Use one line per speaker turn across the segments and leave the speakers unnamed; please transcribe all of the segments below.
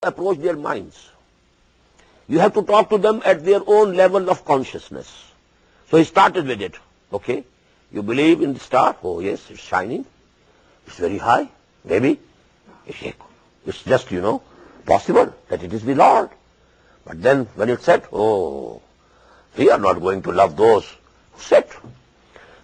approach their minds. You have to talk to them at their own level of consciousness. So he started with it. Okay, you believe in the star? Oh yes, it's shining. It's very high. Maybe. It's just, possible that it is the Lord. But then when it said, oh, we are not going to love those who said.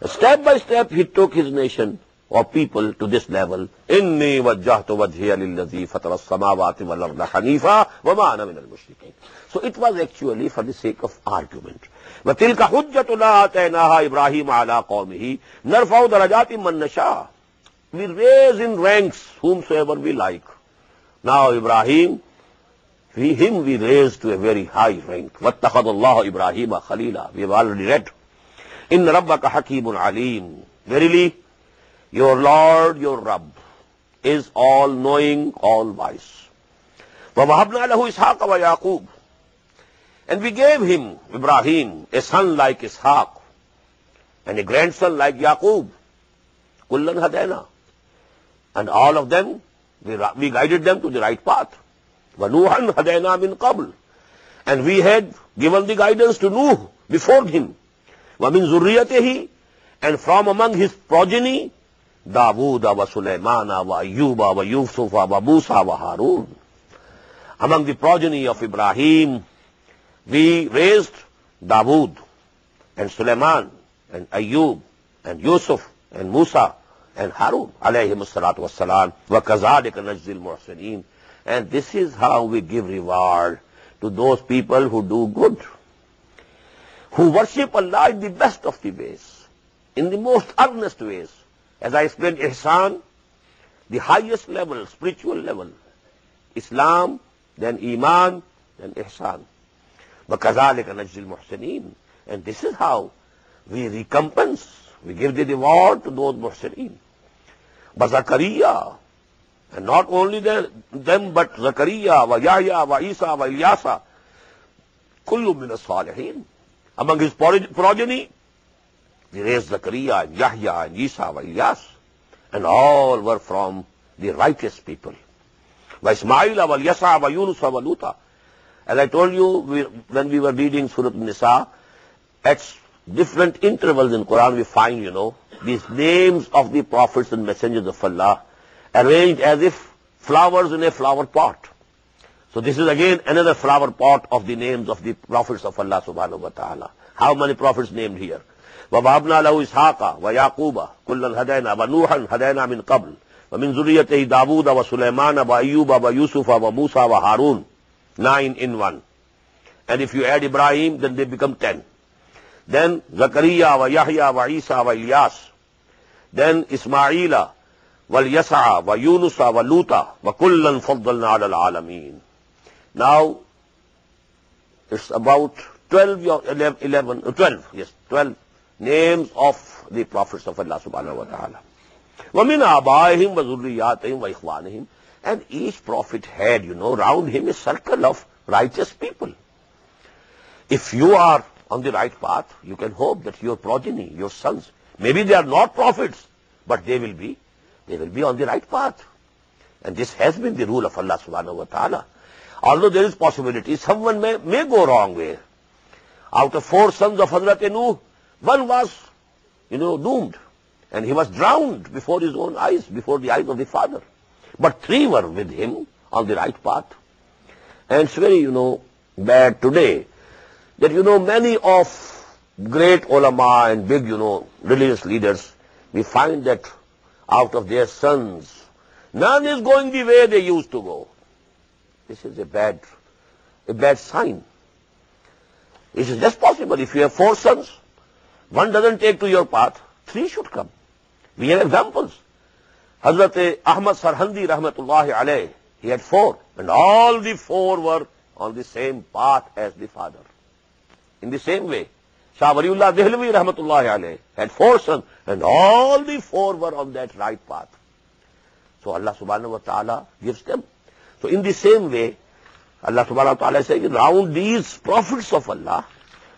Step by step he took his nation or people to this level. Inni wajjahtu wajhiya lillazi fatara as-samawati wal arda hanifa wa ma ana min al-mushrikeen. So it was actually for the sake of argument. وَتِلْكَ حُجَّتُنَا آتَيْنَاهَا إِبْرَاهِيمَ عَلَىٰ قَوْمِهِ نَرْفَعُ دَرَجَاتٍ مَّن نَّشَاءُ. We raise in ranks whomsoever we like. Now Ibrahim, him we raised to a very high rank. وَاتَّخَذَ اللَّهُ إِبْرَاهِيمَ خَلِيلًا. We have already read. إِنَّ رَبَّكَ حَكِيمٌ عَلِيمٌ. Verily, your Lord, your Rabb, is all-knowing, all-wise. وَوَهَبْنَا لَهُ إِسْحَاقَ وَيَعْقُوبَ. And we gave him, Ibrahim, a son like Ishaq, and a grandson like Yaqub. Kullan hadayna. And all of them, we guided them to the right path. وَنُوحًا هَدَيْنَا مِنْ قَبْلِ. And we had given the guidance to Nuh before him. وَمِنْ ذُرِّيَّتِهِ. And from among his progeny, Dawood wa Sulaymana wa Ayyuba wa Yusufa wa Musa wa Harun. Among the progeny of Ibrahim, we raised Dawood and Sulaiman and Ayyub and Yusuf and Musa and Harun alayhim as-salatu was-salam wa kazalika najzil muhsinin. And this is how we give reward to those people who do good, who worship Allah in the best of the ways, in the most earnest ways. As I explained, ihsan, the highest level, spiritual level, Islam, then iman, then ihsan. وَكَذَلِكَ نَجْزِي الْمُحْسِنِينَ. And this is how we recompense, we give the reward to those muhsineen. But Zakaria, and not only them, but Zakaria, wa Yahya, wa Isa, wa Ilyasa, kullu min as-salihin. Among his progeny, we raised Zakaria and Yahya and Isa, wa Ilyas, and all were from the righteous people. Wa Ismaila, wa Yasa, wa Yunus, wa Luta. As I told you, when we were reading Surah Nisa, at different intervals in Quran we find, these names of the prophets and messengers of Allah arranged as if flowers in a flower pot. So this is again another flower pot of the names of the prophets of Allah subhanahu wa ta'ala. How many prophets named here? وَوَهَبْنَا لَهُ إِسْحَاقَ وَيَعْقُوبَ كُلًّا هَدَيْنَا وَنُوحًا هَدَيْنَا مِنْ قَبْلِ وَمِنْ ذُرِّيَّتِهِ دَاوُودَ وَسُلَيْمَانَ وَأَيُّوبَ وَيُوسُفَ وَمُوسَى وَهَارُونَ. 9 in 1. And if you add Ibrahim, then they become 10. Then Zakaria wa Yahya wa Isa wa Ilyas. Then Ismaila wa Yasa'a wa Yunusa wa Luta wa kullan faddalna ala al-alameen. Now, it's about 12 names of the prophets of Allah subhanahu wa ta'ala. وَمِنْ آبَائِهِمْ وَذُرِّيَّاتِهِمْ وَإِخْوَانِهِمْ. And each prophet had, round him a circle of righteous people. If you are on the right path, you can hope that your progeny, your sons, maybe they are not prophets, but they will be on the right path. And this has been the rule of Allah subhanahu wa ta'ala. Although there is possibility, someone may go wrong way. Out of 4 sons of Hazrat Nuh, one was, doomed. And he was drowned before his own eyes, before the eyes of the father. But 3 were with him on the right path. And it's very, bad today that, many of great ulama and big, religious leaders, we find that out of their sons, none is going the way they used to go. This is a bad sign. It is just possible. If you have 4 sons, one doesn't take to your path, 3 should come. We have examples. Hazrat Ahmed Sarhandi rahmatullahi alayh, he had 4, and all the 4 were on the same path as the father. In the same way, Shah Waliullah Dehlvi rahmatullahi alayh had 4 sons, and all the 4 were on that right path. So Allah subhanahu wa ta'ala gives them. So in the same way, Allah subhanahu wa ta'ala says, around these prophets of Allah,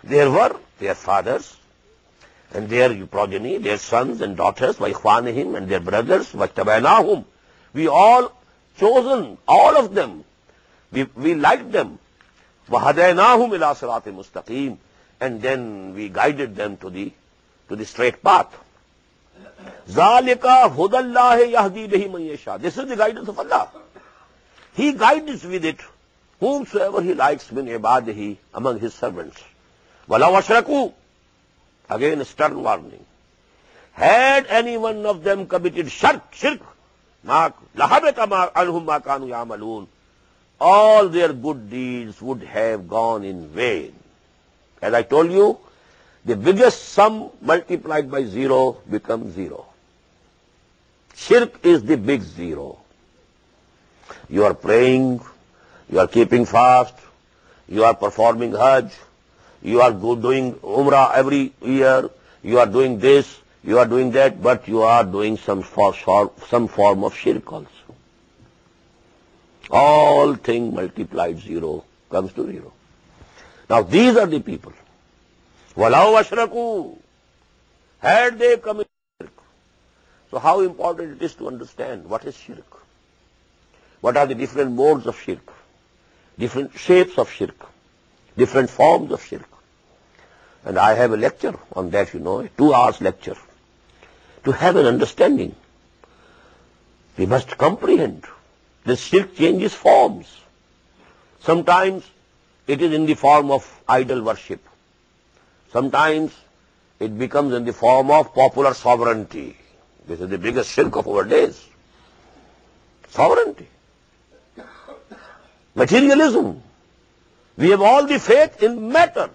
there were their fathers, and their progeny, their sons and daughters, وَإِخْوَانِهِمْ, and their brothers, وَاجْتَبَيْنَاهُمْ. We all chosen, all of them, We liked them. وَهَدَيْنَاهُمْ إِلَىٰ صِرَاطٍ مُسْتَقِيمٍ. And then we guided them to the straight path. ذَلِكَ هُدَى اللَّهِ يَهْدِي بِهِ مَن يَشَاءُ. This is the guidance of Allah. He guides with it whomsoever He likes min ibadihi, among His servants. وَلَوْ أَشْرَكُوا. Again a stern warning. Had any one of them committed shirk, لَحَبِطَ عَنْهُمْ مَا كَانُوا يَعْمَلُونَ. All their good deeds would have gone in vain. As I told you, the biggest sum multiplied by zero becomes zero. Shirk is the big zero. You are praying, you are keeping fast, you are performing Hajj, you are doing Umrah every year, you are doing this, you are doing that, but you are doing some form of shirk also. All thing multiplied zero comes to zero. Now these are the people. وَلَوْ أَشْرَكُوا. Had they committed shirk. So how important it is to understand what is shirk. What are the different modes of shirk, different shapes of shirk, different forms of shirk. And I have a lecture on that, a 2-hour lecture. To have an understanding, we must comprehend. This shirk changes forms. Sometimes it is in the form of idol worship. Sometimes it becomes in the form of popular sovereignty. This is the biggest shirk of our days. Sovereignty. Materialism. We have all the faith in matter.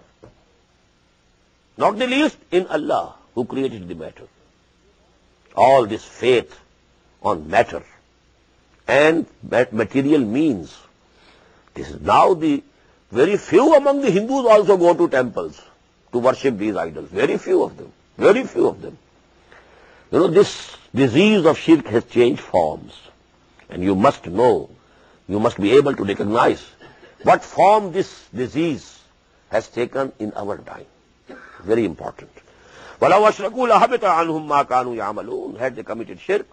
Not the least in Allah, who created the matter. All this faith on matter and material means. This is now the very few among the Hindus also go to temples to worship these idols. Very few of them. Very few of them. This disease of shirk has changed forms. And you must know, you must be able to recognize what form this disease has taken in our time. Very important. وَلَوْ أَشْرَكُوا لَحَبِطَ عَنْهُمْ مَا كَانُوا يَعْمَلُونَ. Had they committed shirk,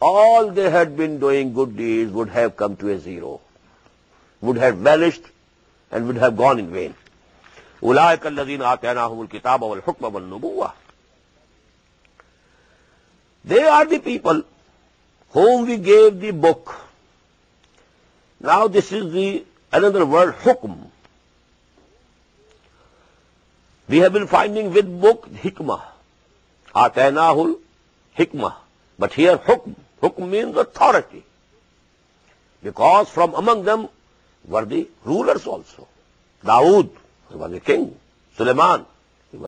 all they had been doing good deeds would have come to a zero, would have vanished and would have gone in vain. أُولَٰئِكَ الَّذِينَ آتَيْنَاهُمُ الْكِتَابَ وَالْحُكْمَ وَالنُّبُوَّةَ. They are the people whom we gave the book. Now this is another word, hukm. We have been finding with book hikmah. Atainahul hikmah. But here hukm. Hukm means authority. Because from among them were the rulers also. Dawood was a king. Suleiman